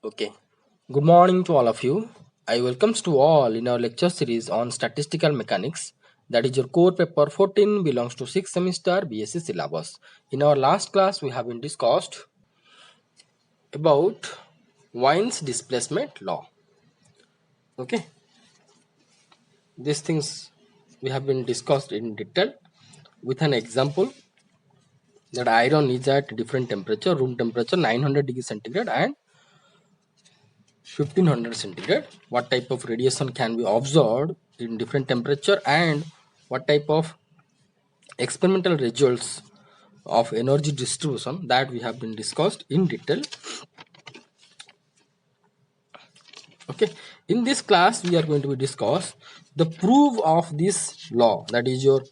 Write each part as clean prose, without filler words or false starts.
Okay. Good morning to all of you. I welcomes to all in our lecture series on statistical mechanics. That is your core paper 14 belongs to 6th semester BSc syllabus. In our last class we have been discussed about Wien's displacement law. Okay. These things we have been discussed in detail with an example that iron is at different temperature, room temperature 900 degrees centigrade and 1500 centigrade. What type of radiation can be observed in different temperature and what type of experimental results of energy distribution that we have been discussed in detail. Okay, in this class we are going to be discuss the proof of this law, that is your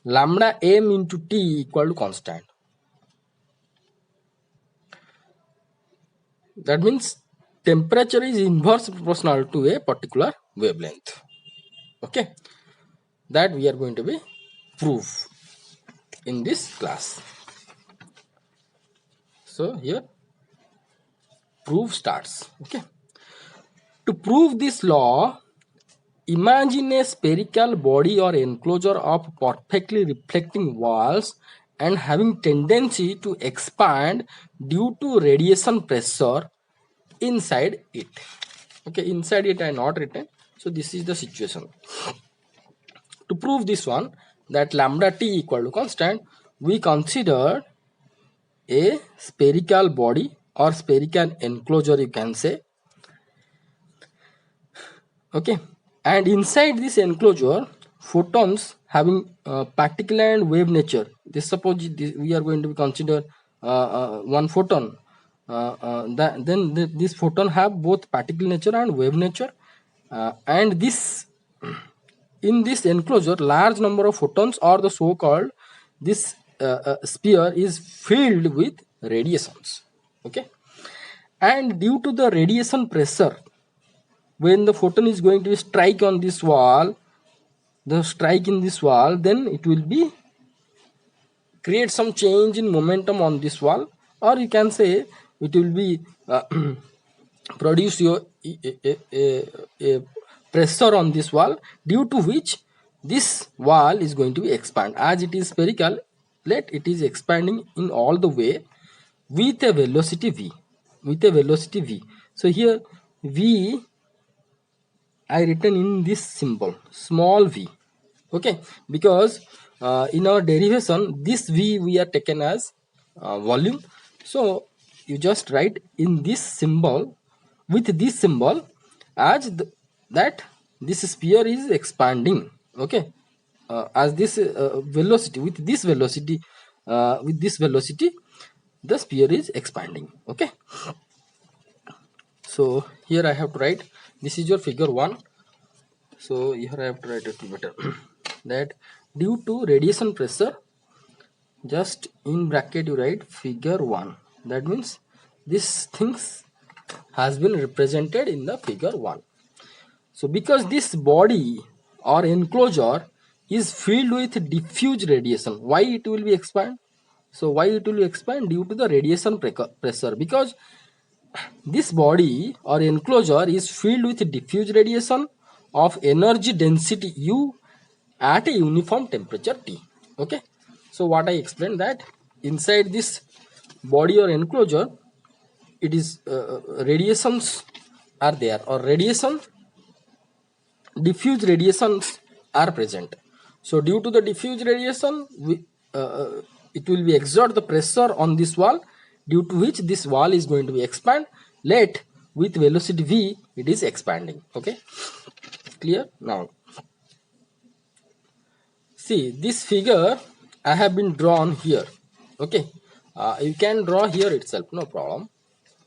lambda m into t equal to constant. That means temperature is inverse proportional to a particular wavelength. Okay, that we are going to be prove in this class. So here proof starts. Okay, to prove this law, imagine a spherical body or enclosure of perfectly reflecting walls and having tendency to expand due to radiation pressure inside it. Okay, inside it I not written. So this is the situation. To prove this one, that lambda t equal to constant, we consider a spherical body or spherical enclosure, you can say. Okay, and inside this enclosure photons having particle and wave nature. This suppose we are going to consider one photon, this photon have both particle nature and wave nature, and this in this enclosure large number of photons or the so called this sphere is filled with radiations. Okay, and due to the radiation pressure, when the photon is going to strike on this wall, the strike in this wall, then it will be create some change in momentum on this wall, or you can say it will be produce your a pressure on this wall, due to which this wall is going to be expand. As it is spherical, let it is expanding in all the way with a velocity v, so here v I written in this symbol small v. Okay, because in our derivation this v we are taken as volume, so you just write in this symbol, with this symbol, as that this sphere is expanding. Okay, as this velocity, with this velocity, the sphere is expanding. Okay, so here I have to write, this is your figure 1. So here I have to write it better that due to radiation pressure, just in bracket you write figure 1. That means this things has been represented in the figure 1. So because this body or enclosure is filled with diffuse radiation, why it will be expand? So why it will expand? Due to the radiation pressure, because this body or enclosure is filled with diffuse radiation of energy density U at a uniform temperature T. Okay, so what I explained, that inside this body or enclosure, it is radiations are there, or diffuse radiations are present. So due to the diffuse radiation, it will be exert the pressure on this wall, due to which this wall is going to be expand. Let with velocity v it is expanding. Okay, clear now. See this figure I have been drawn here. Okay, you can draw here itself, no problem.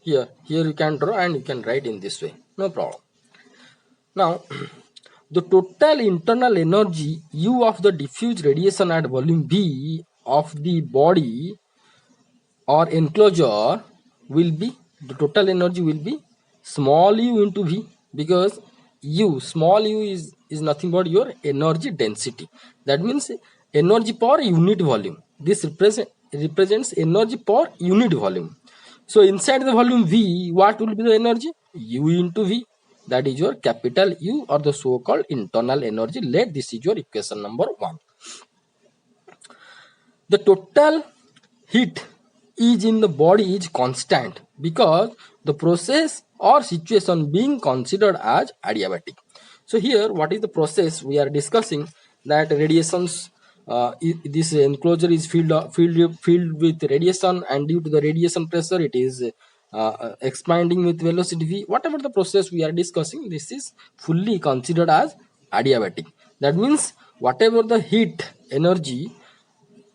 Here you can draw and you can write in this way, no problem. Now the total internal energy U of the diffuse radiation at volume V of the body or enclosure will be, the total energy will be small u into V, because u, small u is nothing but your energy density. That means energy per unit volume. This represents energy per unit volume. So inside the volume V, what will be the energy? U into V. That is your capital U, or the so-called internal energy. Let this is your equation number 1. The total heat is in the body is constant because the process or situation being considered as adiabatic. So here, what is the process we are discussing? That radiations, this enclosure is filled with radiation, and due to the radiation pressure, it is expanding with velocity v. Whatever the process we are discussing, this is fully considered as adiabatic. That means whatever the heat energy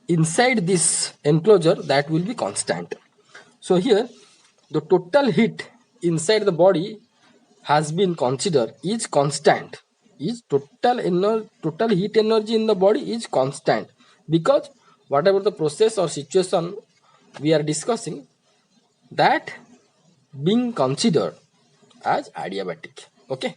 inside this enclosure, that will be constant. So here, the total heat inside the body has been considered is constant. Is total heat energy in the body is constant because whatever the process or situation we are discussing, that being considered as adiabatic. Okay,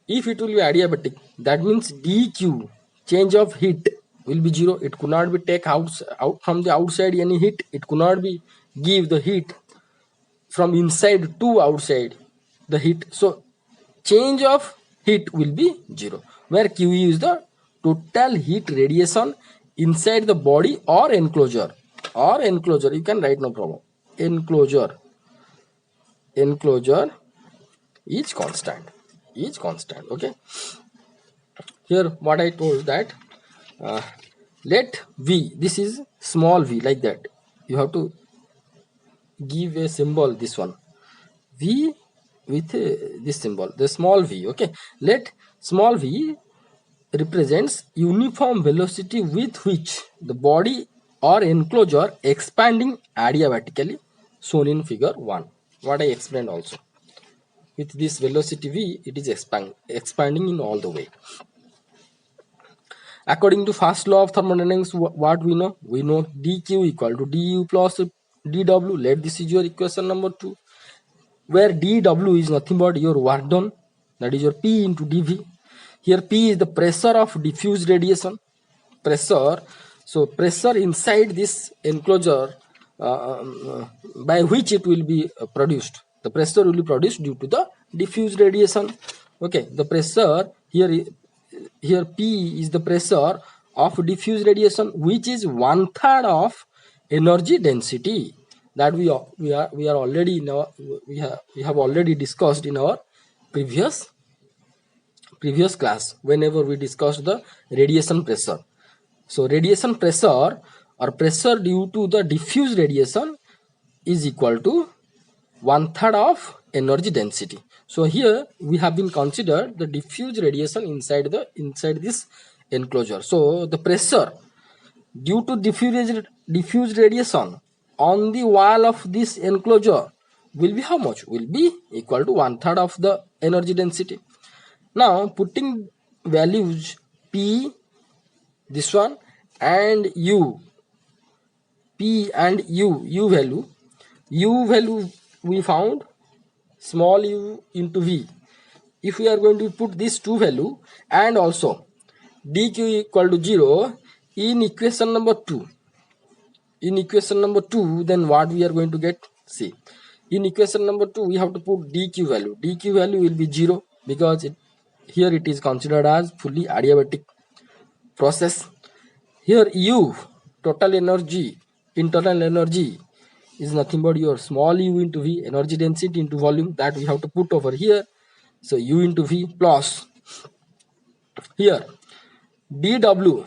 if it will be adiabatic, that means dq, change of heat, will be 0. It could not be take out from the outside any heat. It could not be give the heat from inside to outside the heat. So change of heat will be 0, where q is the total heat radiation inside the body or enclosure. You can write, no problem. Enclosure is constant. Okay, here what I told, that let v, this is small v, like that. You have to give a symbol, this one v, with this symbol, the small v. Okay, let small v represents uniform velocity with which the body or enclosure expanding adiabatically, shown in figure 1, what I explained also. With this velocity v, it is expanding in all the way. According to first law of thermodynamics, what we know? We know dq equal to du plus dw. Let this is your equation number 2, where dw is nothing but your work done, that is your P into dV. Here P is the pressure of diffused radiation. So pressure inside this enclosure, by which it will be produced. The pressure will be produced due to the diffused radiation. Okay, the pressure here P is the pressure of diffuse radiation, which is 1/3 of energy density, that we are already we have already discussed in our previous class, whenever we discussed the radiation pressure. So radiation pressure, or pressure due to the diffuse radiation, is equal to 1/3 of energy density. So here we have been considered the diffuse radiation inside this enclosure. So the pressure due to diffuse radiation on the wall of this enclosure will be how much? Will be equal to 1/3 of the energy density. Now putting values P, this one, and U, P and U value we found small u into V. If we are going to put these two value, and also dq equal to 0 in equation number 2, then what we are going to get? See, in equation number 2 we have to put dq value will be 0, because here it is considered as fully adiabatic process. Here U, total energy, internal energy, is nothing but your small u into V, energy density into volume, that we have to put over here. So U into V plus here dw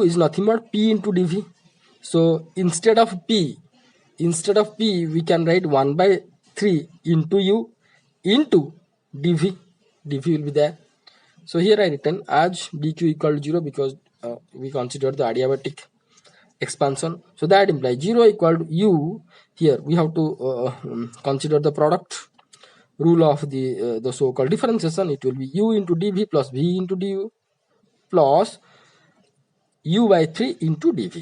is nothing but P into dV. So instead of P we can write 1/3 into U into dV. dV will be there. So here I written as dq equal to 0, because we consider the adiabatic expansion. So that implies 0 equal to U. Here we have to consider the product rule of the so-called differentiation. It will be U into dV plus V into du plus U/3 into dV.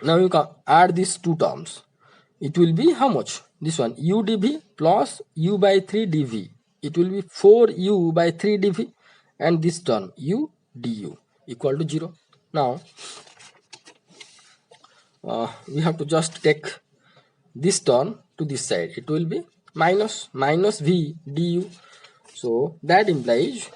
Now you can add these two terms. It will be how much? This one, U dV plus U/3 dV. It will be 4U/3 dV, and this term U du equal to 0. Now we have to just take this term to this side, it will be minus v du. So that implies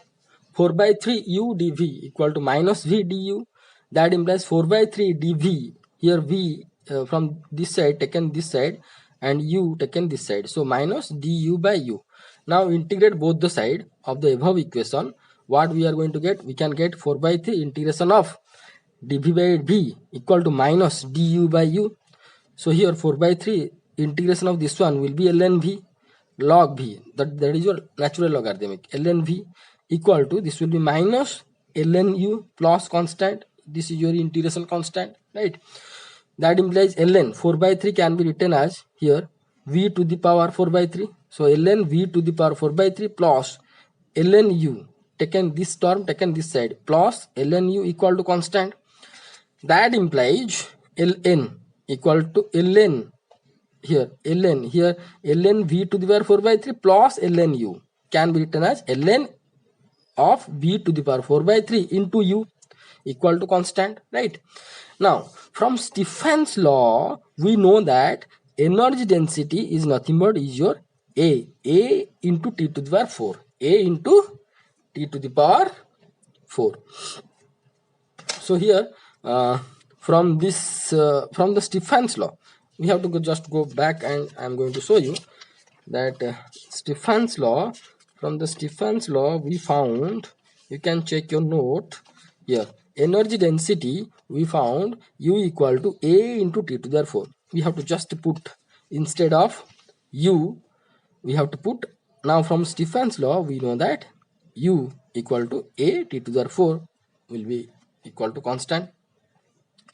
4 by 3 u dv equal to minus v du. That implies 4 by 3 dv. Here v from this side taken this side and u taken this side. So minus du by u. Now integrate both the side of the above equation. What we are going to get? We can get 4 by 3 integration of dv by v equal to minus du by u. So here 4 by 3 integration of this one will be ln v log v, that is your natural logarithmic, ln v equal to, this will be minus ln u plus constant, this is your integration constant, right? That implies ln 4 by 3 can be written as here v to the power 4 by 3. So ln v to the power 4 by 3 plus ln u, taken this term taken this side, plus ln u equal to constant. That implies ln equal to ln ln v to the power 4 by 3 plus ln u can be written as ln of v to the power 4 by 3 into u equal to constant, right? Now from Stephen's law we know that energy density is nothing but is your a into t to the power 4, a into t to the power 4. So here from the Stephen's law we have to just go back, and I'm going to show you that Stephen's law. From the Stephen's law we found, you can check your note here, energy density we found u equal to a into t to the power 4. We have to just put, instead of u we have to put, now from Stephen's law we know that u equal to a t to the power 4 will be equal to constant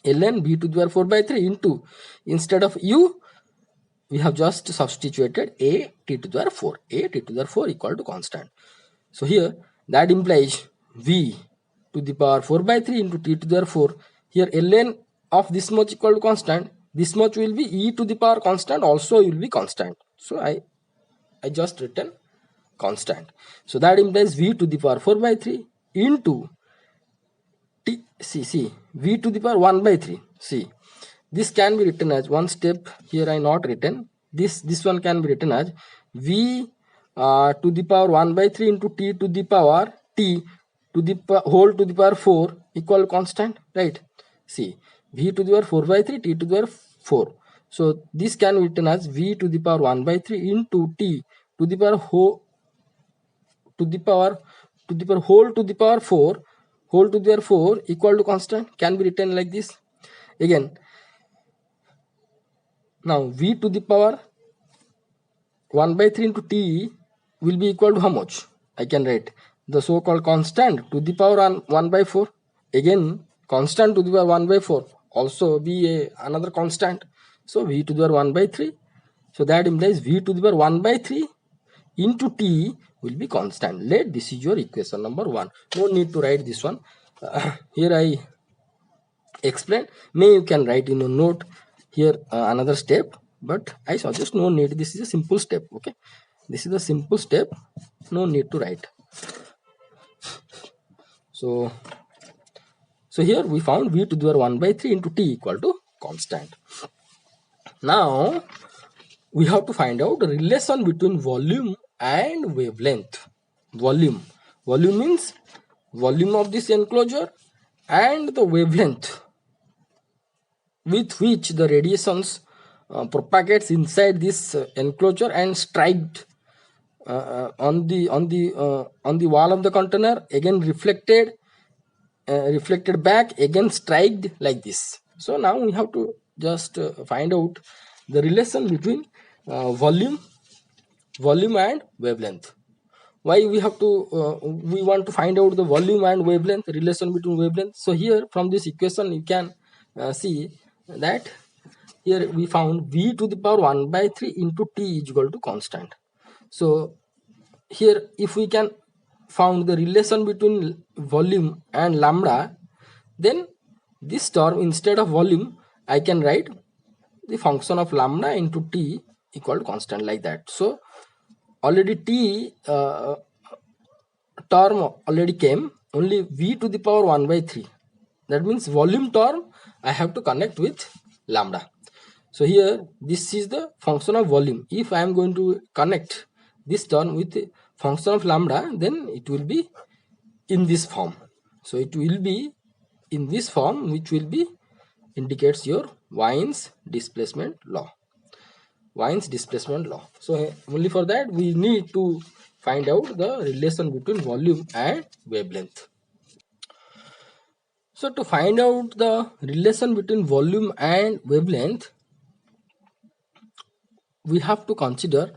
ln b to the power 4 by 3 into, instead of u we have just substituted a t to the power 4, a t to the power 4 equal to constant. So here that implies v to the power 4 by 3 into t to the power 4. Here ln of this much equal to constant, this much will be e to the power constant, also will be constant. So I just written constant. So that implies v to the power 4 by 3 into t, see v to the power 1 by 3. See, this can be written as one step here I not written, this one can be written as v to the power 1 by 3 into t to the power t to the whole to the power 4 equal constant, right? See, v to the power 4 by 3 t to the power 4. So this can be written as v to the power 1 by 3 into t to the power whole to the power whole to the power 4 whole to the power 4 equal to constant, can be written like this. Again, now v to the power 1 by 3 into t will be equal to how much? I can write the so-called constant to the power 1 by 4. Again, constant to the power 1 by 4 also be another constant. So v to the power 1 by 3. So that implies v to the power 1 by 3 into t will be constant. Let this is your equation number 1. No need to write this one. Here I explain. May you can write in a note here another step, but I suggest no need. This is a simple step. Okay, this is a simple step. No need to write. So here we found v to the power 1 by 3 into t equal to constant. Now we have to find out the relation between volume and wavelength. Volume means volume of this enclosure and the wavelength with which the radiations propagates inside this enclosure and striked on the wall of the container, again reflected back, again striked like this. So now we have to just find out the relation between volume and wavelength. Why we have to we want to find out the volume and wavelength, relation between wavelength. So here from this equation you can see that here we found v to the power 1 by 3 into t is equal to constant. So here if we can found the relation between volume and lambda, then this term instead of volume I can write the function of lambda into t equal to constant, like that. So already t term already came, only v to the power 1 by 3. That means volume term I have to connect with lambda. So here this is the function of volume. If I am going to connect this term with the function of lambda, then it will be in this form. So it will be in this form, which will be indicates your Wien's displacement law. Wien's displacement law. So only for that we need to find out the relation between volume and wavelength. So to find out the relation between volume and wavelength, we have to consider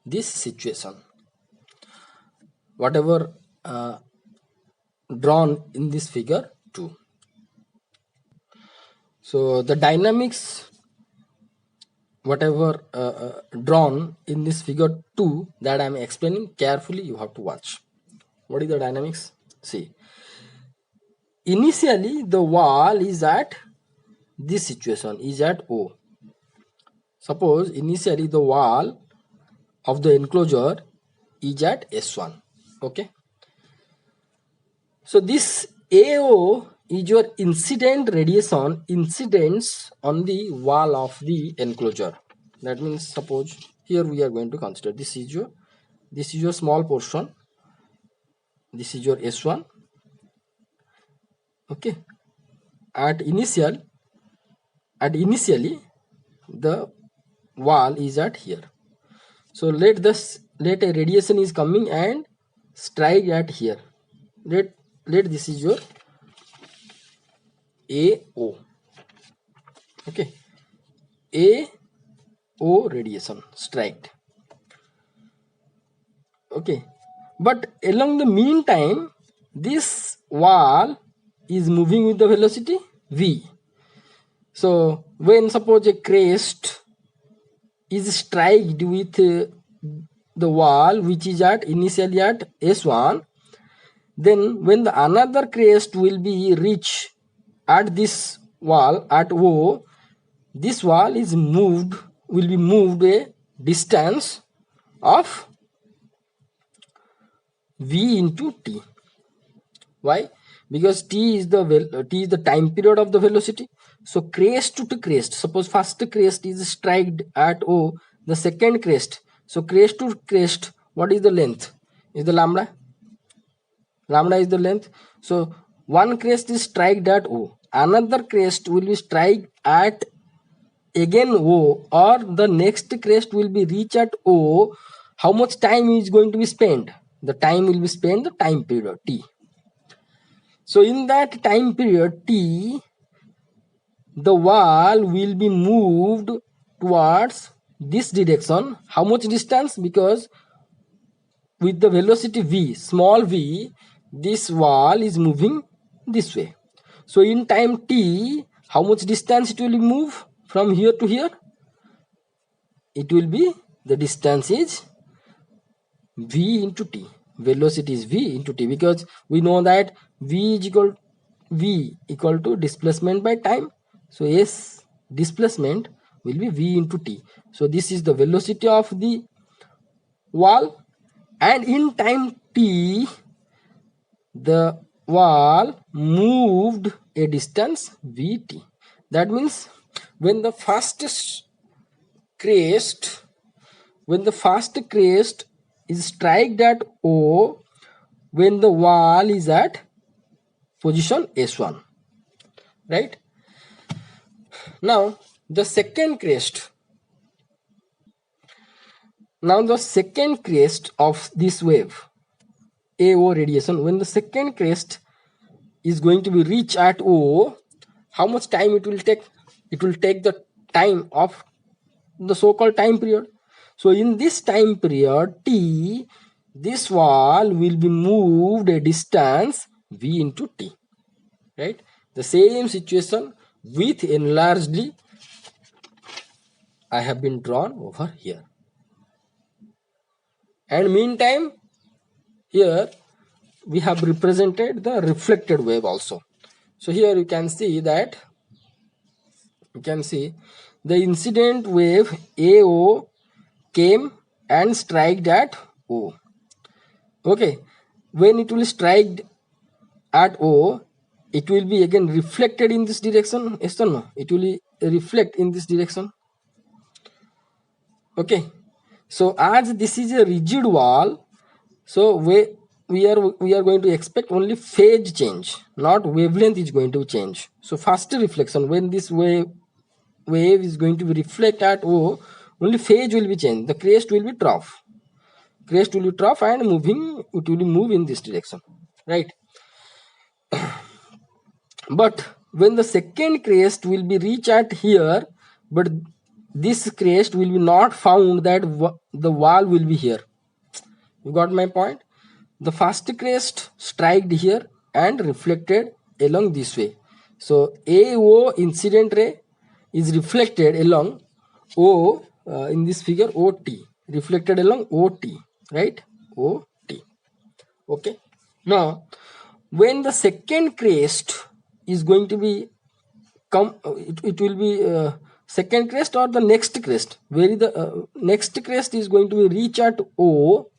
this situation. Whatever drawn in this figure 2. So the dynamics, whatever drawn in this figure 2 that I am explaining carefully, you have to watch. What is the dynamics? See, initially the wall is at this situation, is at O. Suppose initially the wall of the enclosure is at S1. Okay. So this AO is your incident radiation incidence on the wall of the enclosure. That means suppose here we are going to consider this is your small portion. This is your S1. Okay. At initially the wall is at here. So let a radiation is coming and strike at here. Let this is your AO. Okay, AO radiation strike. Okay, but along the meantime this wall is moving with the velocity v. So when suppose a crest is striked with the wall which is at initially at S1, then when the another crest will be reached at this wall at O, this wall will be moved a distance of v into t. Why? Because t is the time period of the velocity. So crest to crest, suppose first crest is struck at O, the second crest. So crest to crest, what is the length? Is the lambda. Lambda is the length. So one crest is struck at O, another crest will be struck at again O, or the next crest will be reached at O. How much time is going to be spent? The time will be spent the time period t. So in that time period t, the wall will be moved towards this direction. How much distance? Because with the velocity v, small v, this wall is moving this way. So in time t, how much distance it will move from here to here? It will be, the distance is v into t. Velocity is v into t, because we know that v equal to displacement by time. So S displacement will be v into t. So this is the velocity of the wall, and in time t the wall moved a distance vt. That means when the first crest is struck at O, when the wall is at position S1, right? Now the second crest of this wave AO radiation, when the second crest is going to be reached at O, how much time it will take? It will take the time of the so-called time period. So in this time period t, this wall will be moved a distance v into t, right? The same situation with enlargedly I have been drawn over here. And meantime here we have represented the reflected wave also. So here you can see that the incident wave AO came and struck at O. Okay, when it will strike at O, it will be again reflected in this direction. Yes or no? It will be reflect in this direction. Okay, so as this is a rigid wall, so we are going to expect only phase change, not wavelength is going to change. So first reflection, when this wave is going to be reflect at O, only phase will be changed. The crest will be trough. Crest will be trough and moving, it will move in this direction, right? But when the second crest will be reached at here, but this crest will be not found, that the wall will be here. You got my point? The first crest struck here and reflected along this way. So AO incident ray is reflected along O, in this figure OT, reflected along OT, right? OT. Okay. Now, when the second crest is going to be it will be second crest or the next crest, where the next crest is going to be reach at O,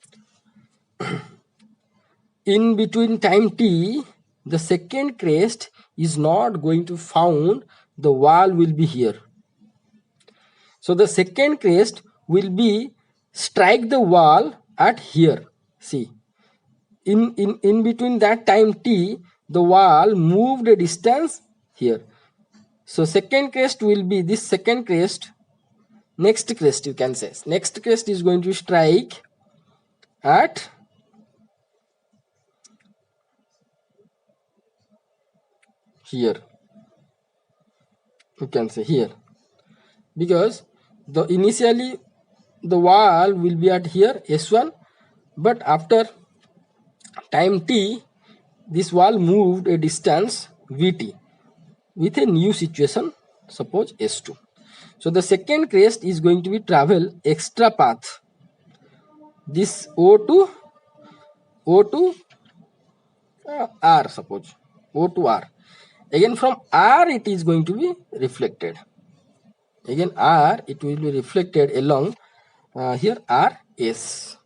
in between time t, the second crest is not going to found, the wall will be here. So the second crest will be strike the wall at here. See, in between that time t, the wall moved a distance here. So second crest will be this second crest, next crest you can say. Next crest is going to strike at here. You can say here, because the initially the wall will be at here S1, but after time t, this wall moved a distance Vt with a new situation, suppose S2. So the second crest is going to be travel extra path, this O to R, suppose O to R. Again from R it is going to be reflected. Again R it will be reflected along here RS.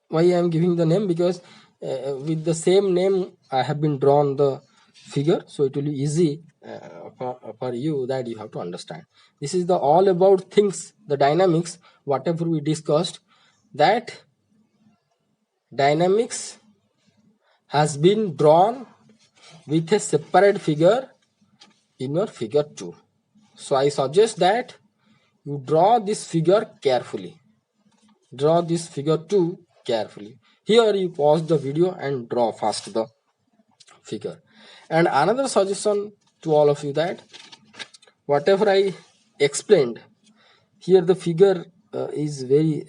Why I am giving the name? Because with the same name I have been drawn the figure, so it will be easy for you, that you have to understand. This is the all about things, the dynamics, whatever we discussed, that dynamics has been drawn with a separate figure in your figure 2. So I suggest that you draw this figure carefully. Draw this figure 2 carefully. Here you pause the video and draw first the figure. And another suggestion to all of you, that whatever I explained here, the figure is very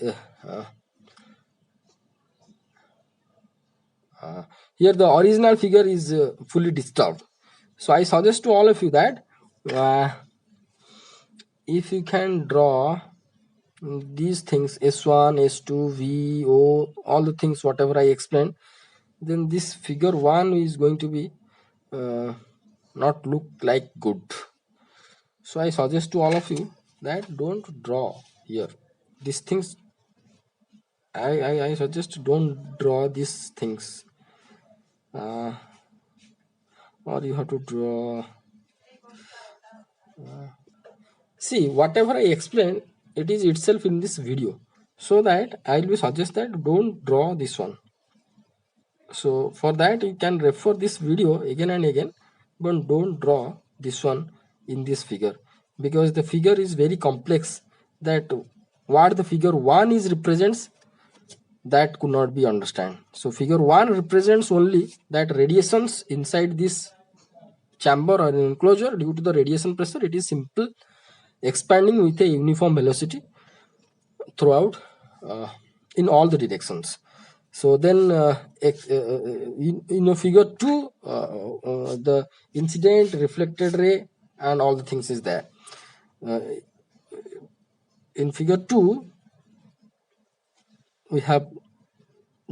here the original figure is fully disturbed. So I suggest to all of you that if you can draw these things S1, S2, V, O, all the things whatever I explained, then this figure 1 is going to be not look like good. So I suggest to all of you that don't draw here these things. I suggest don't draw these things, or you have to draw. See, whatever I explained, it is itself in this video, so that I will suggest that don't draw this one. So for that you can refer this video again and again, but don't draw this one in this figure, because the figure is very complex, that what the figure 1 is represents, that could not be understand. So figure 1 represents only that radiations inside this chamber or enclosure, due to the radiation pressure, it is simple expanding with a uniform velocity throughout in all the directions. So then in a figure 2 the incident, reflected ray and all the things is there. In figure 2 we have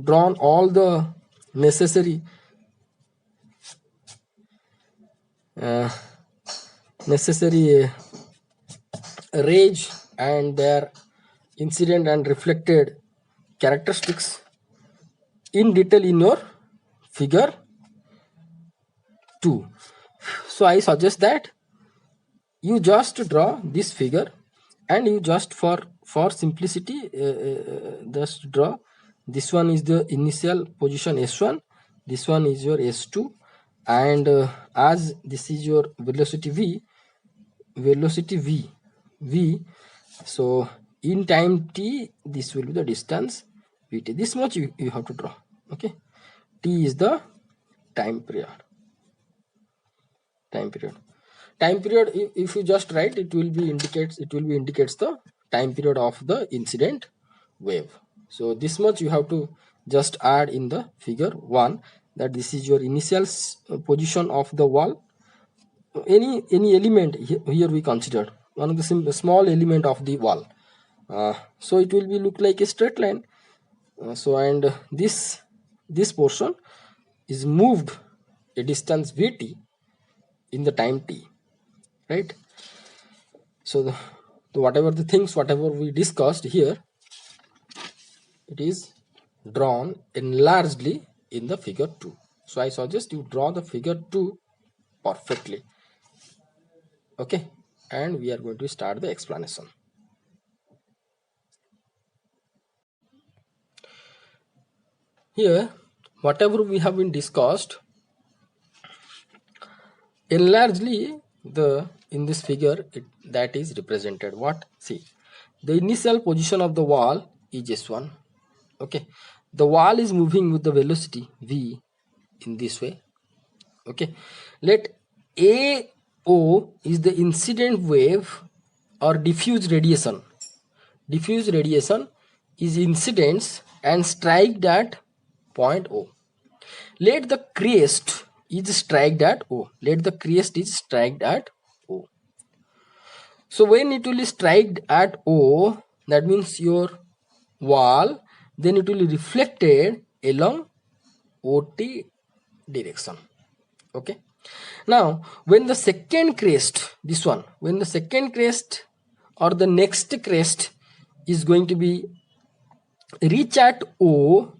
drawn all the necessary rays and their incident and reflected characteristics in detail in your figure 2. So I suggest that you just draw this figure, and you just for simplicity just draw. This one is the initial position s1, this one is your s2, and as this is your velocity v, so in time t this will be the distance vt. This much you have to draw. Okay, t is the time period. time period time period, if you just write, it will be indicates the time period of the incident wave. So this much you have to just add in the figure 1, that this is your initial position of the wall. Any element here we considered one of the small element of the wall. So it will be look like a straight line. So and this portion is moved a distance vt in the time t, right? So whatever we discussed here, it is drawn enlargedly in the figure 2. So I suggest you draw the figure 2 perfectly. Okay, and we are going to start the explanation. Here whatever we have been discussed, enlargedly in this figure, that is represented what? See, the initial position of the wall is s1. Okay, the wall is moving with the velocity v in this way. Okay, let AO is the incident wave or diffuse radiation. Diffuse radiation is incidence and strike at point O. Let the crest is strike at O. Let the crest is strike at O. So when it will strike at O, that means your wall, then it will be reflected along OT direction. Okay. Now when the second crest, this one, when the second crest or the next crest is going to be reach at O,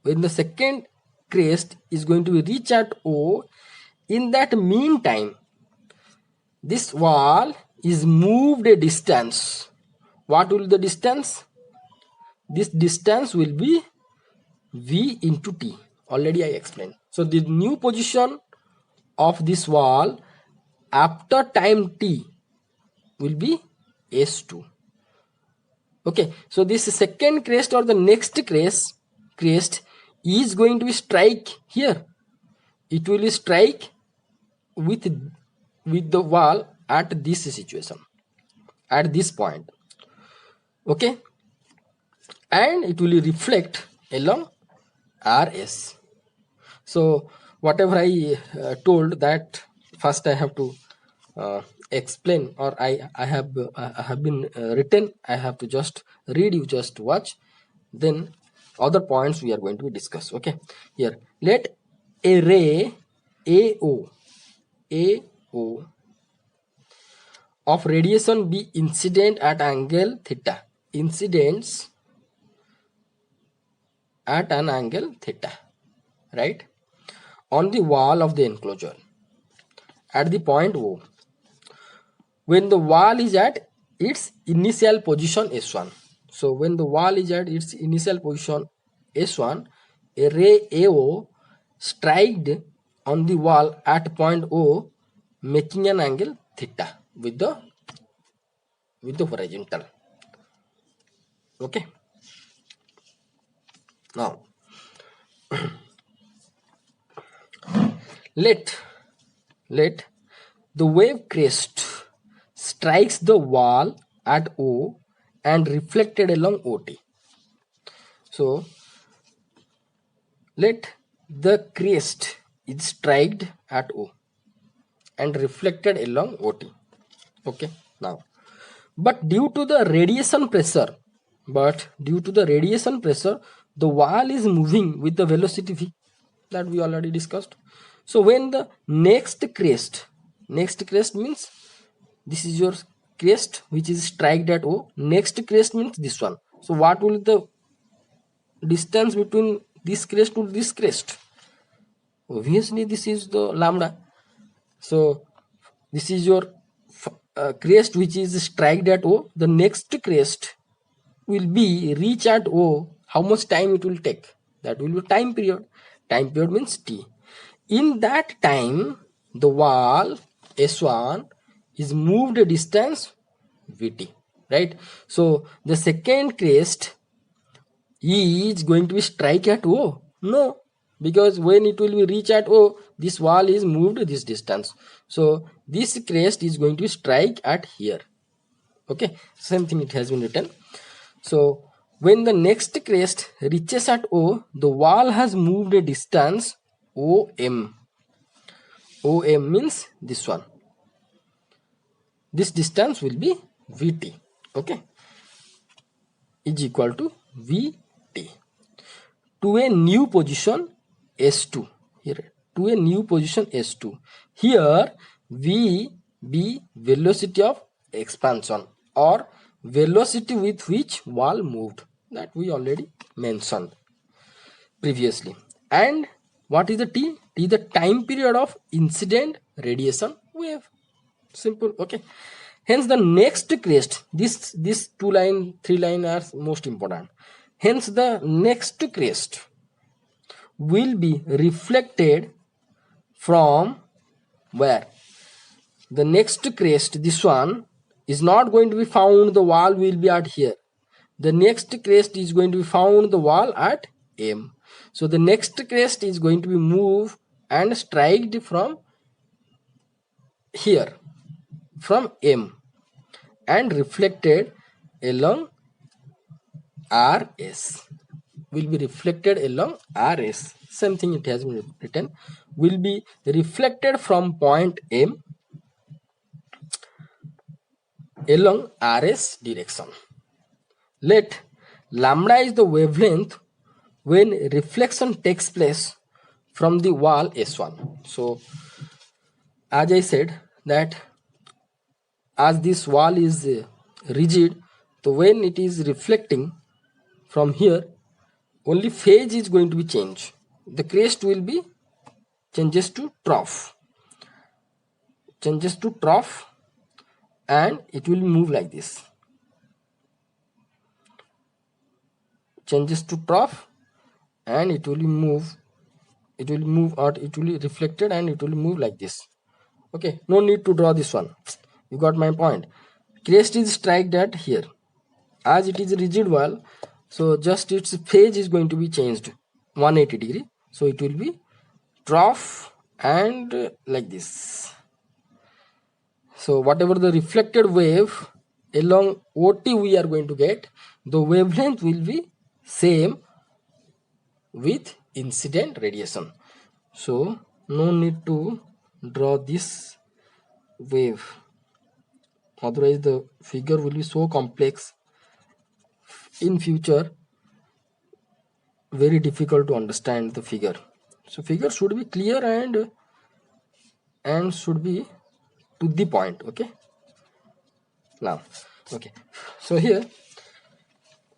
when the second crest is going to be reach at O, in that meantime this wall is moved a distance. What will be the distance? This distance will be v into t. Already I explained. So the new position of this wall after time t will be s2. Okay, so this second crest or the next crest is going to strike here. It will strike with the wall at this situation, at this point. Okay, and it will reflect along rs. So whatever I told, that first I have to explain, or I have been written, I have to just read, you just watch, then other points we are going to discuss. Okay, here let a ray AO of radiation be incident at angle theta. Incidents at an angle theta, right, on the wall of the enclosure at the point O, when the wall is at its initial position s1. So when the wall is at its initial position s1, a ray AO struck on the wall at point O, making an angle theta with the horizontal. Okay, now let the wave crest strikes the wall at O and reflected along OT. So let the crest is struck at O and reflected along OT. Okay, now but due to the radiation pressure, the wall is moving with the velocity v, that we already discussed. So when the next crest means this is your crest which is struck at O, next crest means this one. So what will the distance between this crest to this crest? Obviously this is the lambda. So this is your crest which is struck at O, the next crest will be reach at O. How much time it will take? That will be time period. Time period means T. In that time, the wall S1 is moved a distance Vt, right? So the second crest is going to be strike at O? No, because when it will be reach at O, this wall is moved this distance. So this crest is going to be strike at here. Okay, same thing it has been written. So when the next crest reaches at O, the wall has moved a distance OM. OM means this one. This distance will be Vt. Okay, is equal to Vt. To a new position S2. Here, to a new position S2. Here, V be velocity of expansion or velocity with which wall moved, that we already mentioned previously. And what is the T? T is the time period of incident radiation wave. Simple. Okay. Hence the next crest, this 2 line 3 line are most important. Hence the next crest will be reflected from where? The next crest, this one, is not going to be found, the wall will be at here. The next crest is going to be found, the wall at M. So the next crest is going to be moved and striked from here, from M, and reflected along RS. Will be reflected along RS. Same thing it has been written. Will be reflected from point M along RS direction. Let lambda is the wavelength when reflection takes place from the wall S1. So as I said that as this wall is rigid, so when it is reflecting from here, only phase is going to be changed. The crest will be changes to trough. Changes to trough and it will move like this. Changes to trough and it will move. It will move out, it will be reflected and it will move like this. Okay, no need to draw this one. You got my point. Crest is struck at here. As it is a rigid wall, so just its phase is going to be changed 180 degree. So it will be trough and like this. So whatever the reflected wave along OT we are going to get, the wavelength will be same with incident radiation. So no need to draw this wave, otherwise the figure will be so complex in future, very difficult to understand the figure. So figure should be clear and should be to the point. Okay, now okay, so here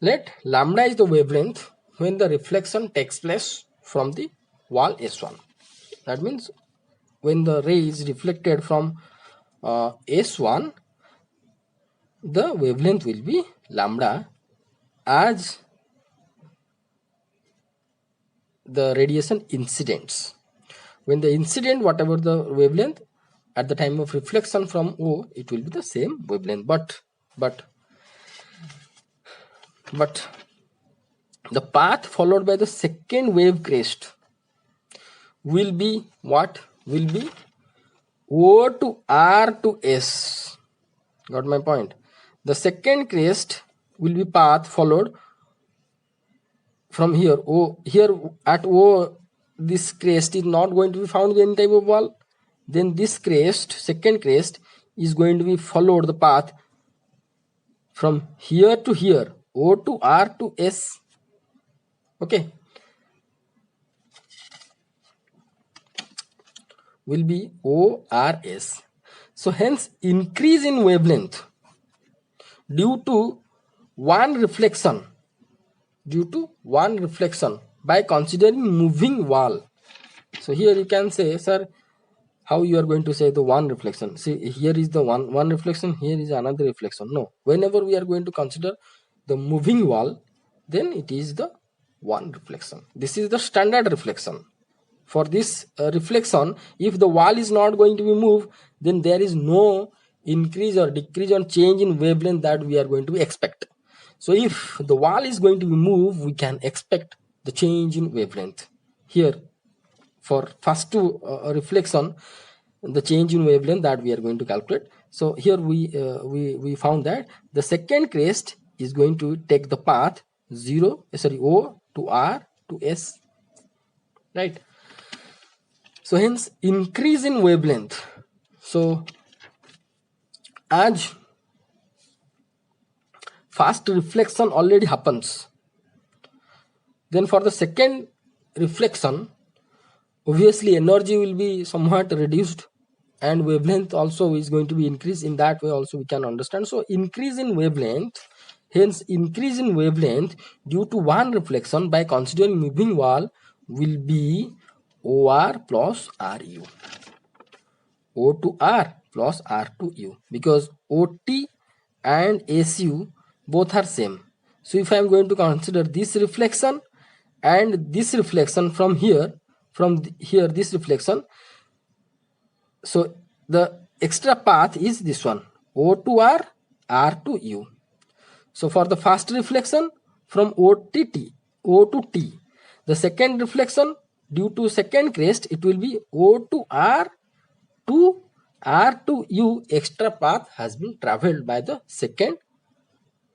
let lambda is the wavelength when the reflection takes place from the wall S1. That means when the ray is reflected from S1, the wavelength will be lambda as the radiation incidents. When the incident, whatever the wavelength, at the time of reflection from O, it will be the same wavelength. But the path followed by the second wave crest will be what? Will be O to R to S. Got my point? The second crest will be path followed from here. O, here at O, this crest is not going to be found in any type of wall. Then this crest, second crest, is going to be followed the path from here to here, O to R to S. Okay, will be ORS. So hence increase in wavelength due to one reflection by considering moving wall. So here you can say, sir, how you are going to say the one reflection? See, here is the one reflection, here is another reflection. No, whenever we are going to consider the moving wall, then it is the one reflection. This is the standard reflection. For this reflection, if the wall is not going to be moved, then there is no increase or decrease or change in wavelength that we are going to expect. So if the wall is going to be moved, we can expect the change in wavelength. Here, for first two reflection, the change in wavelength that we are going to calculate. So here we found that the second crest is going to take the path O to R to S, right? So hence increase in wavelength. So as fast reflection already happens, then for the second reflection, obviously energy will be somewhat reduced and wavelength also is going to be increased. In that way also we can understand. So increase in wavelength, hence increase in wavelength due to one reflection by considering moving wall will be OR plus RU. O to R plus R to U, because OT and SU both are same. So if I am going to consider this reflection and this reflection from here, here this reflection, so the extra path is this one, O to R, R to U. So for the first reflection from O to T, the second reflection due to second crest, it will be O to R to U, extra path has been traveled by the second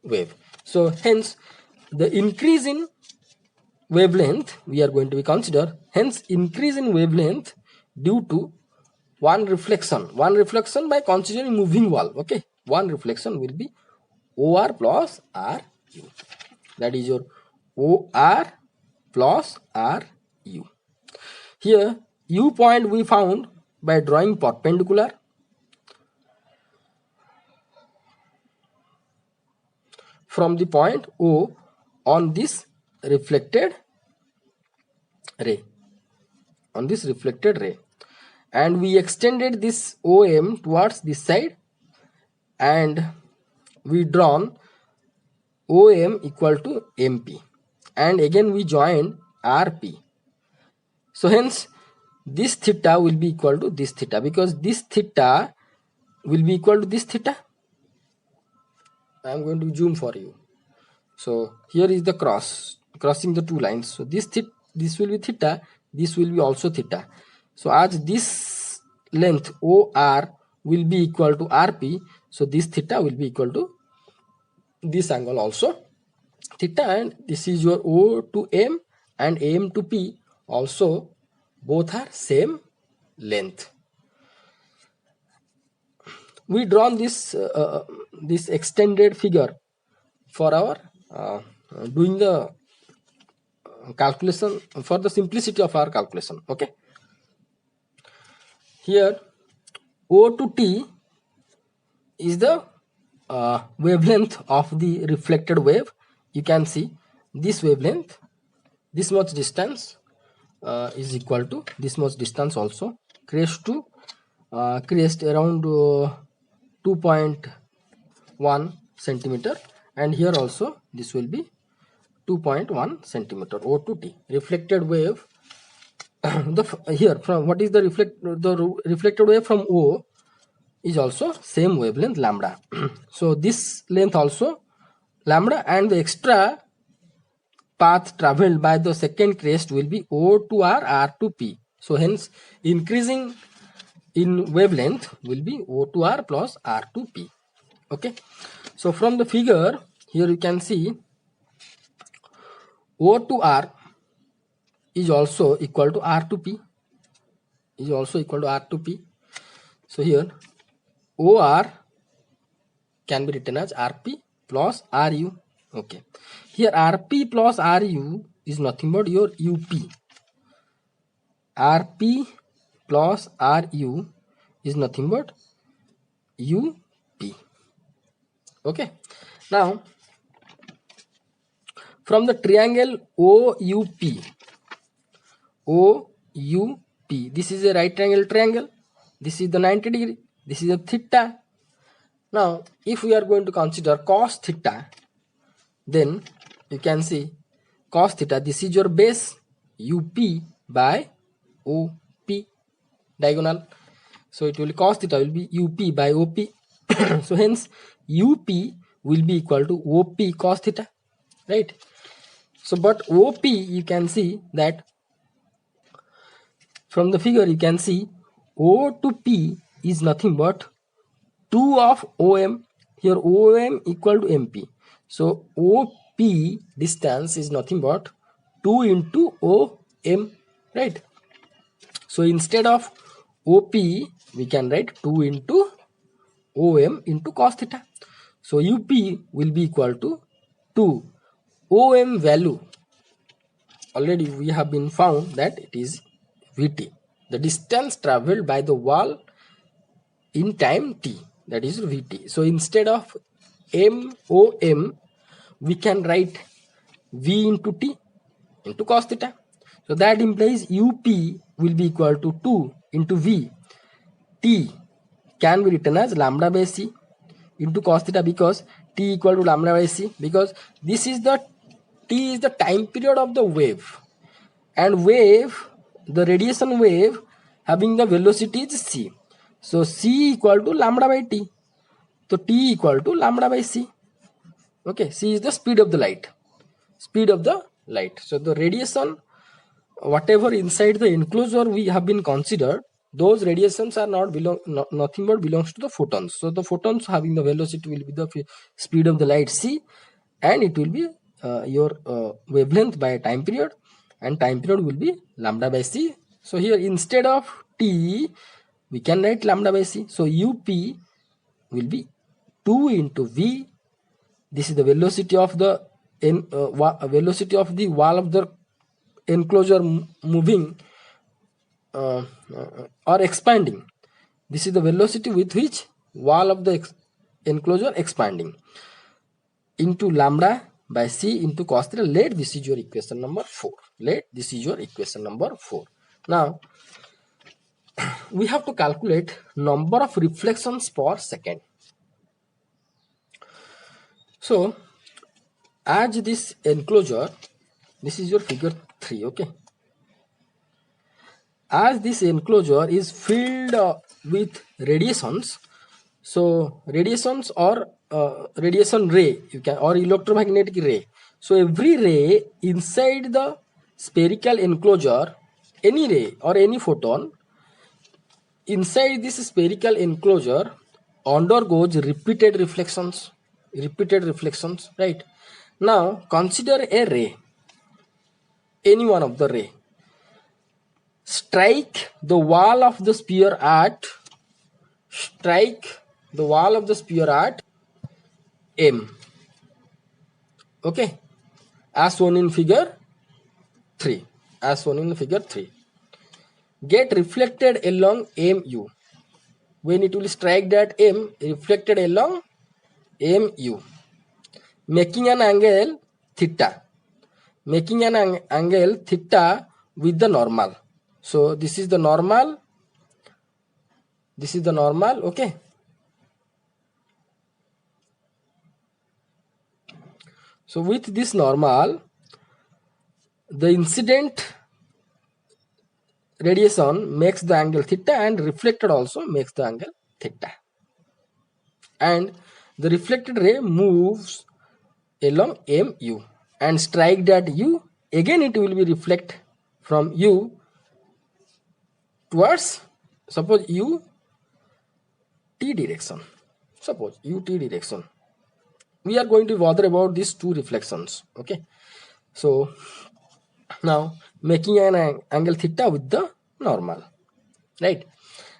wave. So hence the increase in wavelength we are going to be consider, hence increase in wavelength due to one reflection by considering moving wall. Okay, one reflection will be OR plus RU, that is your OR plus RU. Here U point we found by drawing perpendicular from the point O on this reflected ray, and we extended this OM towards this side, and we drawn OM equal to MP, and again we joined RP. So hence this theta will be equal to this theta, because this theta will be equal to this theta. I am going to zoom for you. So here is the crossing the two lines. So this will be theta, this will be also theta. So as this length OR will be equal to RP, so this theta will be equal to this angle also theta, and this is your O to M and M to P also, both are same length. We drawn this this extended figure for our doing the calculation, for the simplicity of our calculation. Okay, here O to T is the wavelength of the reflected wave. You can see this wavelength, this much distance is equal to this much distance also, crest to crest around 2.1 centimeter, and here also this will be 2.1 centimeter. O to T reflected wave here from what is the reflected wave from O is also same wavelength lambda. So this length also lambda, and the extra path traveled by the second crest will be O to R, R to P. So hence increasing in wavelength will be O to R plus R to P. Okay, so from the figure here you can see O to R is also equal to R to P, So here OR can be written as RP plus RU. Okay, here RP plus RU is nothing but your UP. RP plus RU is nothing but UP. Okay, now from the triangle OUP, this is a right angle triangle. this is the 90 degree, this is the theta. Now if we are going to consider cos theta, then you can see cos theta, this is your base up by op diagonal, so it will cos theta will be up by op. So hence up will be equal to op cos theta, right? So but op, you can see that from the figure you can see O to P is nothing but 2 of OM. Here OM equal to MP. So OP distance is nothing but 2 into OM, right? So instead of OP, we can write 2 into OM into cos theta. So UP will be equal to 2. OM value, already we have been found that it is Vt, the distance traveled by the wall in time t, that is Vt. So instead of MOM, we can write V into t into cos theta. So that implies UP will be equal to 2 into V. T can be written as lambda by c into cos theta, because t equal to lambda by c, because this is the t is the time period of the wave, and wave, the radiation wave having the velocity is c. So c equal to lambda by t. So t equal to lambda by c. Okay, c is the speed of the light. Speed of the light. So the radiation, whatever inside the enclosure we have been considered, those radiations are nothing but belongs to the photons. So the photons having the velocity will be the speed of the light c, and it will be your wavelength by time period, and time period will be lambda by c. So here instead of t, we can write lambda by c. So up will be 2 into v. This is the velocity of the velocity of the wall of the enclosure moving or expanding. This is the velocity with which wall of the enclosure expanding, into lambda by c into cos theta. Let this is your equation number 4. Let this is your equation number 4. Now we have to calculate number of reflections per second. So as this enclosure, this is your figure 3, okay? As this enclosure is filled with radiations, so radiations or radiation ray, you can, or electromagnetic ray. So every ray inside the spherical enclosure, any ray or any photon inside this spherical enclosure undergoes repeated reflections, right? Now consider a ray, any one of the ray, strike the wall of the sphere at M, okay, as shown in figure 3, get reflected along MU. When it will strike that M, reflected along MU, making an angle theta, with the normal. So this is the normal, okay. So with this normal, the incident radiation makes the angle theta, and reflected also makes the angle theta, and the reflected ray moves along MU and strike that U. Again it will be reflect from U towards, suppose UT direction. We are going to bother about these two reflections, okay? So now making an angle theta with the normal, right?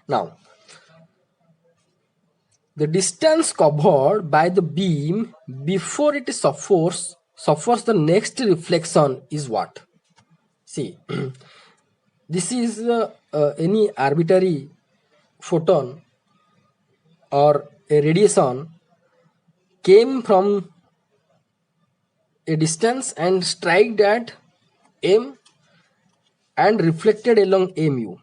Now the distance covered by the beam before it suffers the next reflection is what? See, this is any arbitrary photon or a radiation came from a distance and strike at M and reflected along MU.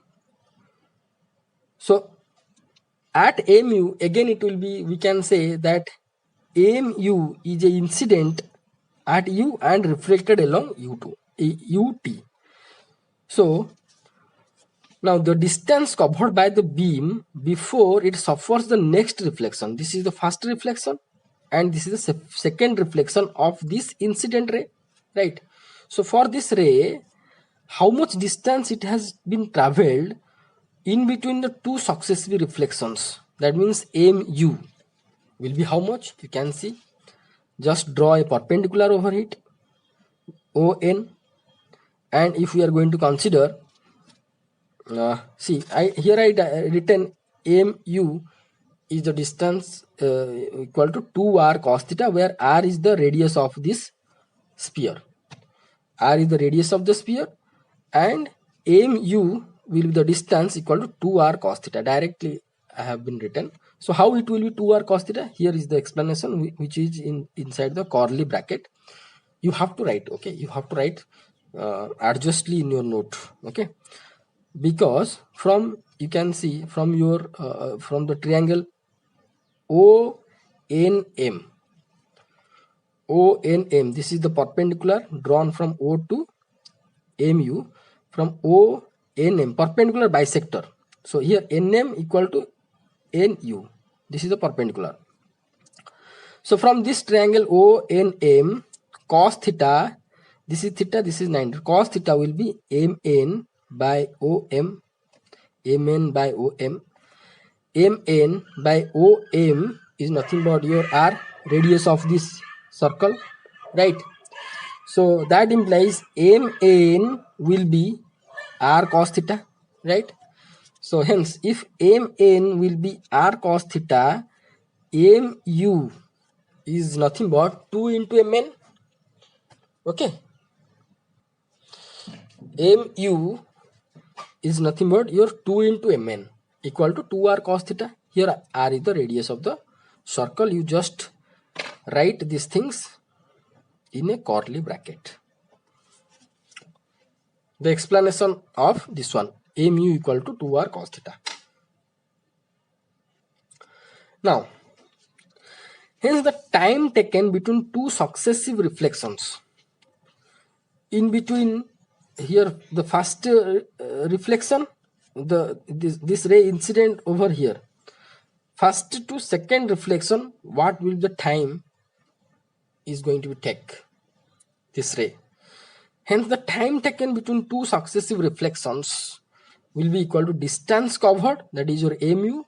So at mu, again it will be, we can say that mu is a incident at u and reflected along u2 ut. So now the distance covered by the beam before it suffers the next reflection, this is the first reflection and this is the second reflection of this incident ray, right? So for this ray, how much distance it has been traveled in between the two successive reflections, that means mu will be how much, you can see, just draw a perpendicular over it, on, and if we are going to consider, see, here I written mu is the distance equal to 2r cos theta, where r is the radius of this sphere. R is the radius of the sphere, and mu will be the distance equal to 2r cos theta. Directly I have been written. So how it will be 2r cos theta? Here is the explanation, which is inside the curly bracket. You have to write, okay? You have to write adjustly in your note, okay? Because from, you can see from your from the triangle ONM, this is the perpendicular drawn from O to mu, from ONM, perpendicular bisector. So here NM equal to NU, this is the perpendicular. So from this triangle ONM, cos theta, this is theta, this is 90, cos theta will be MN by OM, MN by OM. MN by OM is nothing but your R, radius of this circle, right? So that implies MN will be R cos theta, right? So hence, if MN will be R cos theta, MU is nothing but 2 into MN, okay? MU is nothing but your 2 into MN equal to 2r cos theta. Here r is the radius of the circle. You just write these things in a curly bracket. The explanation of this one, mu equal to 2r cos theta. Now, hence the time taken between two successive reflections, in between here the first reflection, this ray incident over here, first to second reflection, what will the time is going to be take this ray. Hence the time taken between two successive reflections will be equal to distance covered, that is your mu,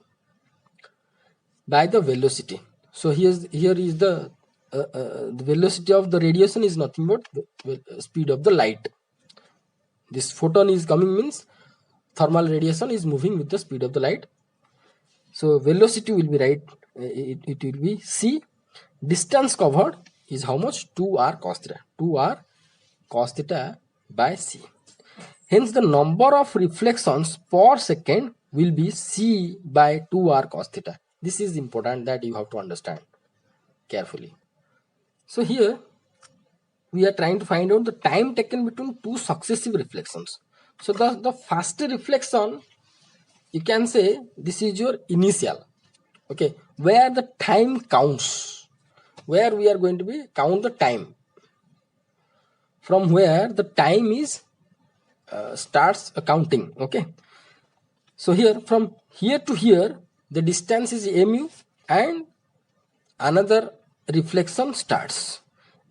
by the velocity. So here is the velocity of the radiation is nothing but the speed of the light. This photon is coming means thermal radiation is moving with the speed of the light. So velocity will be right, it will be c. Distance covered is how much? 2r cos theta, 2r cos theta by c. Hence the number of reflections per second will be c by 2r cos theta. This is important, that you have to understand carefully. So here we are trying to find out the time taken between two successive reflections. So the first reflection, you can say this is your initial, okay, where the time counts, where we are going to be count the time, from where the time is starts counting, okay. So here, from here to here, the distance is mu and another reflection starts.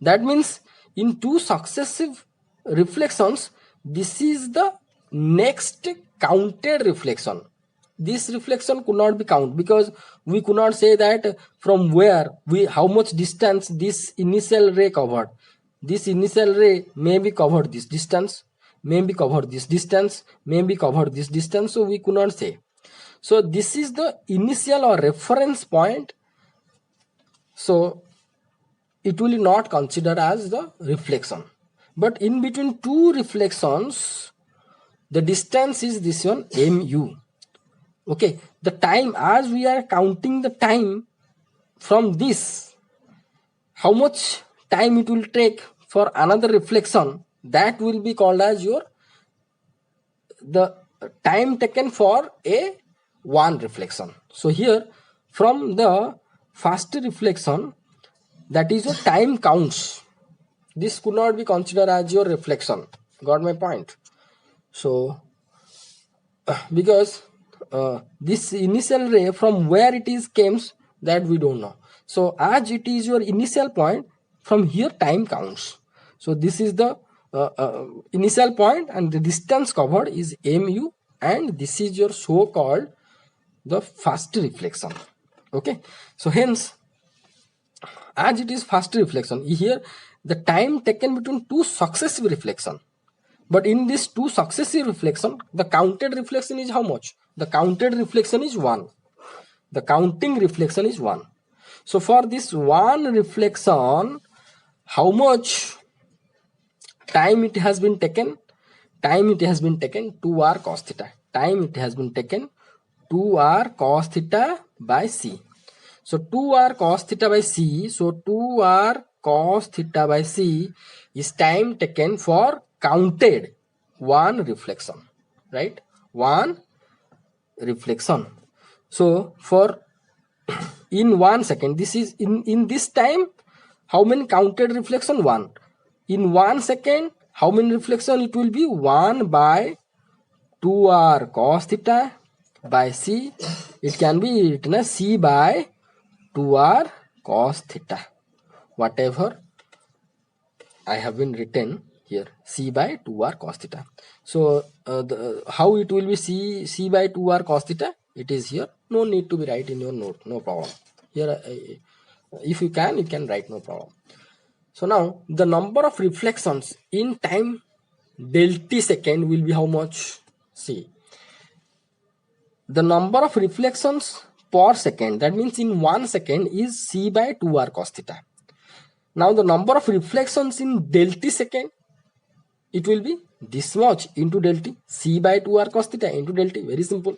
That means in two successive reflections, this is the next counted reflection. This reflection could not be counted because we could not say that from where how much distance this initial ray covered. This initial ray may be covered this distance, may be covered this distance, may be covered this distance, so we could not say. So this is the initial or reference point, so it will not consider as the reflection. But in between two reflections, the distance is this one, mu. Okay, the time, as we are counting the time from this, how much time it will take for another reflection, that will be called as your the time taken for a one reflection. So here from the fast reflection, that is your time counts. This could not be considered as your reflection. Got my point? So because this initial ray from where it is comes, that we don't know. So as it is your initial point, from here time counts. So this is the initial point, and the distance covered is mu, and this is your so called the fast reflection. Okay, so hence as it is fast reflection, here the time taken between two successive reflection. But in this two successive reflection, the counted reflection is how much? The counted reflection is 1. The counting reflection is 1. So for this one reflection, how much time it has been taken? Time it has been taken 2r cos theta. Time it has been taken 2r cos theta by c. So 2r cos theta by c. So 2r cos theta by c is time taken for counted one reflection, right? One reflection. So for in 1 second, this is in this time, how many counted reflection? 1. In 1 second, how many reflection? It will be 1 by 2r cos theta by c. It can be written as c by 2r cos theta, whatever I have been written here, c by 2r cos theta. So how it will be c by 2r cos theta? It is here. No need to be write in your note, no problem. Here if you can write, no problem. So now the number of reflections in time del t second will be how much? See, the number of reflections per second, that means in 1 second, is c by 2r cos theta. Now the number of reflections in del t second, it will be this much into del t, c by 2r cos theta into del t. Very simple.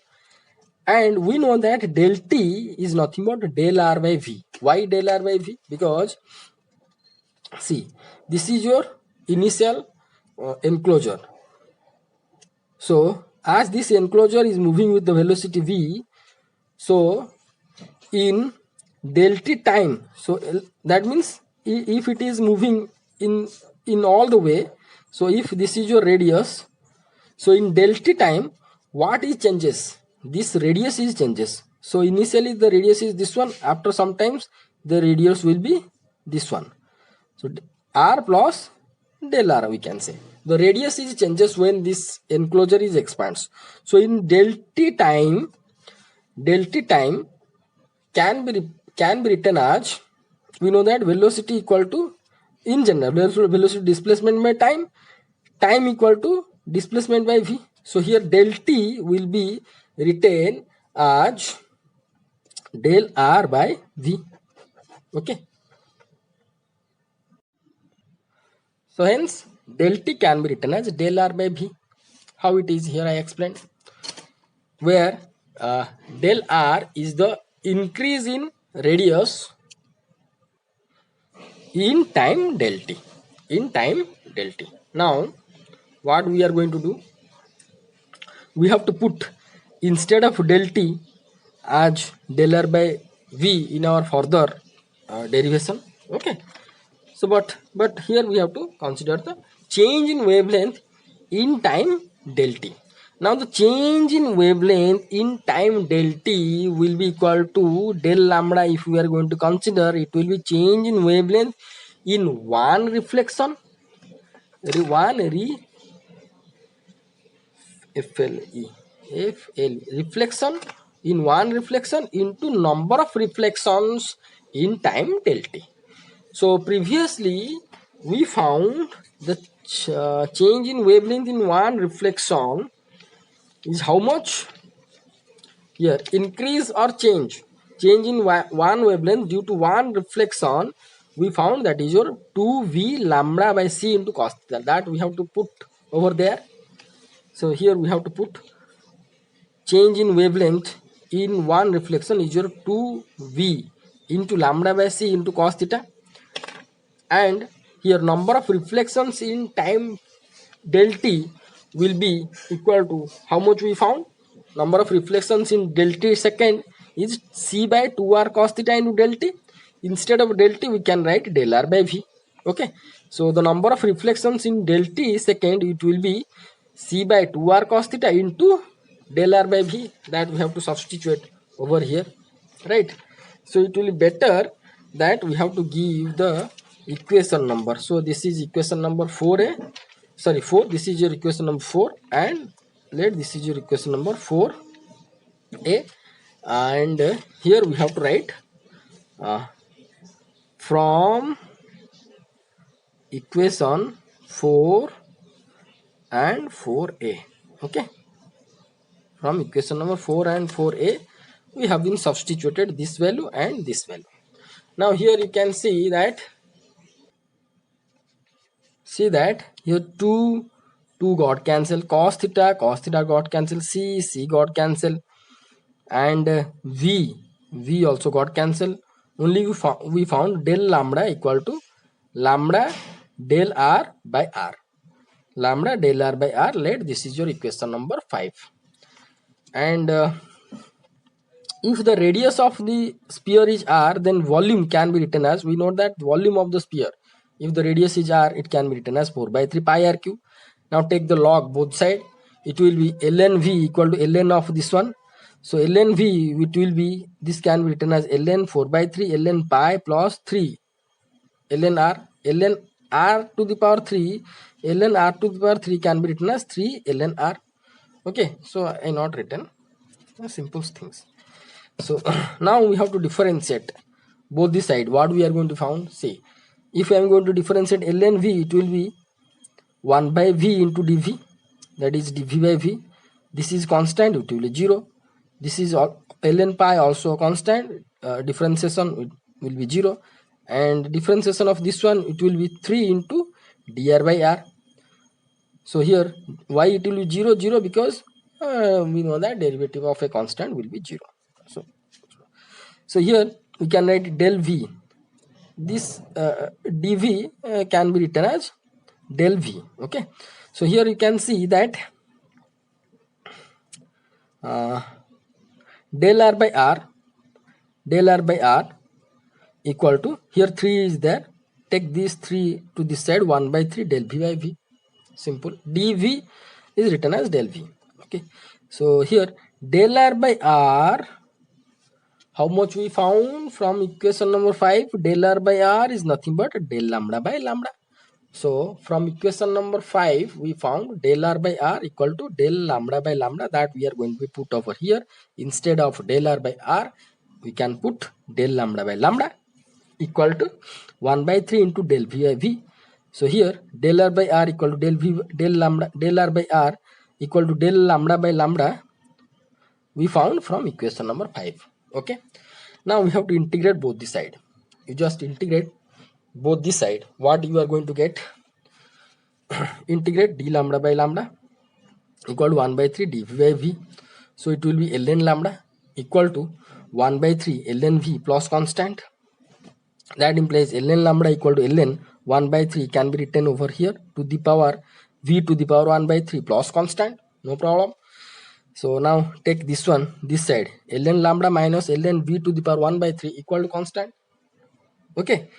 And we know that del t is nothing but del r by v. Why del r by v? Because see, this is your initial enclosure. So as this enclosure is moving with the velocity v, so in del t time, so that means if it is moving in all the way, so if this is your radius, so in del t time, what is changes? This radius is changes. So initially the radius is this one, after sometimes the radius will be this one. So r plus del r, we can say. The radius is changes when this enclosure is expands. So in del t time can be written as, we know that velocity equal to, in general, velocity displacement by time equal to displacement by v. So here del t will be written as del r by v. Okay. So hence del t can be written as del r by v. How it is here I explained, where del r is the increase in radius in time del t. Now what we are going to do, we have to put, instead of del t, as del r by v in our further derivation. Okay. So but here we have to consider the change in wavelength in time del t. Now the change in wavelength in time del t will be equal to del lambda. If we are going to consider, it will be change in wavelength in one reflection, reflection in one reflection into number of reflections in time del t. So previously we found the change in wavelength in one reflection is how much? Here, increase or change in one wavelength due to one reflection, we found that is your 2v lambda by c into cos theta. That we have to put over there. So here we have to put change in wavelength in one reflection is your 2v into lambda by c into cos theta. And here number of reflections in time del t will be equal to how much we found? Number of reflections in del t second is c by 2r cos theta into del t. Instead of del t we can write del r by v. Okay, so the number of reflections in del t second, it will be c by 2r cos theta into del r by v, that we have to substitute over here, right? So it will be better that we have to give the equation number. So this is equation number 4a, sorry 4, this is your equation number 4, and let this is your equation number 4a, and here we have to write uh, from equation 4 and 4a. Okay, from equation number 4 and 4a we have been substituted this value and this value. Now here you can see that here 2 got cancel, cos theta got cancel, c got cancel, and v also got cancel. Only we found del lambda equal to lambda del r by r, lambda del r by r. Let this is your equation number 5. And if the radius of the sphere is r, then volume can be written as, we know that volume of the sphere, if the radius is r, it can be written as 4 by 3 pi r cube. Now take the log both side, it will be ln v equal to ln of this one. So ln v, it will be, this can be written as ln 4 by 3 ln pi plus 3 ln r to the power 3 ln r to the power 3 can be written as 3 ln r. Okay, so I not written simple things. So now we have to differentiate both the side. What we are going to found, see, if I am going to differentiate ln v, it will be 1 by v into dv, that is dv by v. This is constant, it will be 0. This is ln pi also constant, differentiation will be 0, and differentiation of this one, it will be 3 into dr by r. So here why it will be 0 0, because we know that derivative of a constant will be 0. So here we can write del v, this dv can be written as del v. Okay, so here you can see that del r by r equal to, here 3 is there, take this 3 to this side, 1 by 3 del v by v, simple. dv is written as del v. Okay, so here del r by r, how much we found from equation number 5, del r by r is nothing but del lambda by lambda. So from equation number 5 we found del r by r equal to del lambda by lambda, that we are going to put over here. Instead of del r by r, we can put del lambda by lambda equal to 1 by 3 into del v by v. So here del r by r equal to del r by r equal to del lambda by lambda we found from equation number 5. Okay, now we have to integrate both the side. You just integrate both the side. What you are going to get? Integrate d lambda by lambda equal to 1 by 3 dv by v. So it will be ln lambda equal to 1 by 3 ln v plus constant. That implies ln lambda equal to ln 1 by 3 can be written over here to the power v to the power 1 by 3 plus constant, no problem. So now take this one, this side, ln lambda minus ln v to the power 1 by 3 equal to constant. Okay,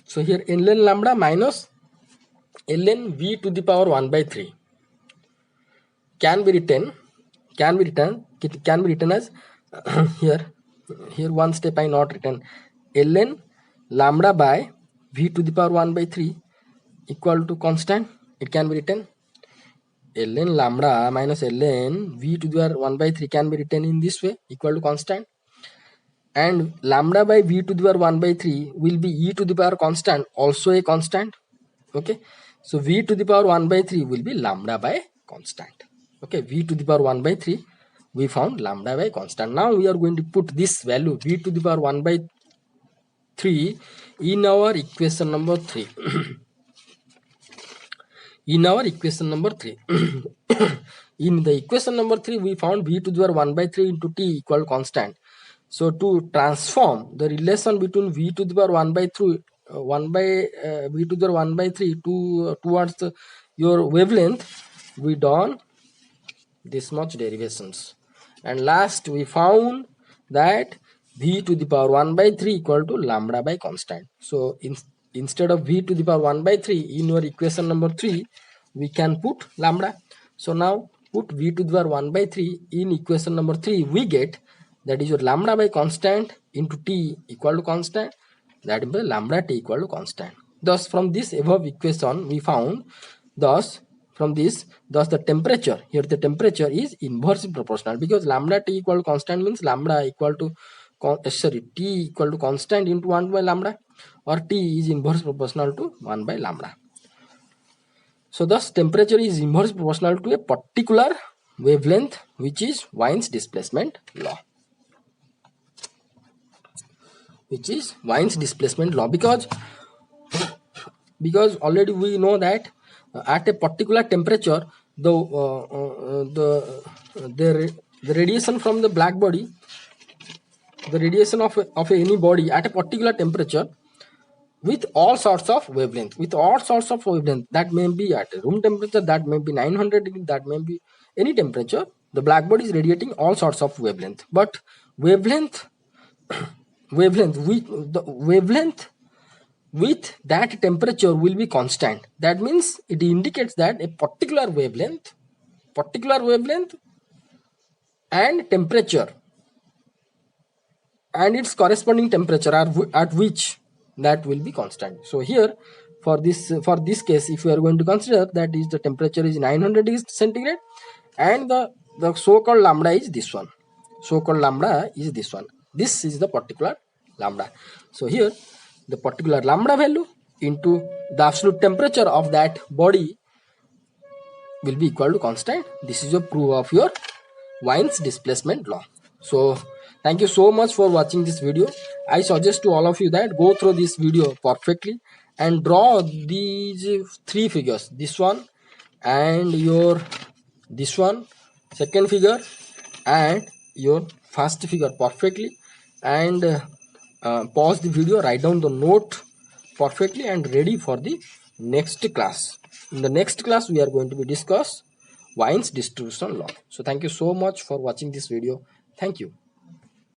so here ln lambda minus ln v to the power 1 by 3 can be written as here one step I not written, ln lambda by v to the power 1 by 3 equal to constant. It can be written ln lambda minus ln v to the power 1 by 3 can be written in this way, equal to constant, and lambda by v to the power 1 by 3 will be e to the power constant, also a constant. Okay, so v to the power 1 by 3 will be lambda by constant. Okay, v to the power 1 by 3 we found lambda by constant. Now we are going to put this value v to the power 1 by 3 in our equation number 3. In our equation number 3. In the equation number 3 we found v to the power 1 by 3 into t equal constant. So to transform the relation between v to the power 1 by 3 v to the power 1 by 3 towards your wavelength, we done this much derivations, And last we found that v to the power 1 by 3 equal to lambda by constant. So instead of v to the power 1 by 3 in your equation number 3, we can put lambda. So now put v to the power 1 by 3 in equation number 3, we get that is your lambda by constant into t equal to constant, that is lambda t equal to constant. Thus from this above equation we found, thus the temperature, here the temperature is inversely proportional, because lambda t equal to constant means lambda equal to t equal to constant into 1 by lambda, or t is inverse proportional to 1 by lambda. So thus temperature is inverse proportional to a particular wavelength, which is Wien's displacement law. Because already we know that at a particular temperature the radiation from the black body, the radiation of any body at a particular temperature with all sorts of wavelength, that may be at a room temperature, that may be 900 degrees, that may be any temperature, the black body is radiating all sorts of wavelength. But wavelength with that temperature will be constant. That means it indicates that a particular wavelength and temperature and its corresponding temperature are at which that will be constant. So here for this case, if we are going to consider that is the temperature is 900 degrees centigrade and the so-called lambda is this one. This is the particular lambda. So here the particular lambda value into the absolute temperature of that body will be equal to constant. This is a proof of your Wien's displacement law. So thank you so much for watching this video. I suggest to all of you that go through this video perfectly and draw these three figures, this one and this one, second figure and your first figure perfectly, and pause the video, write down the note perfectly and ready for the next class. In the next class we are going to discuss Wien's distribution law. So thank you so much for watching this video. Thank you.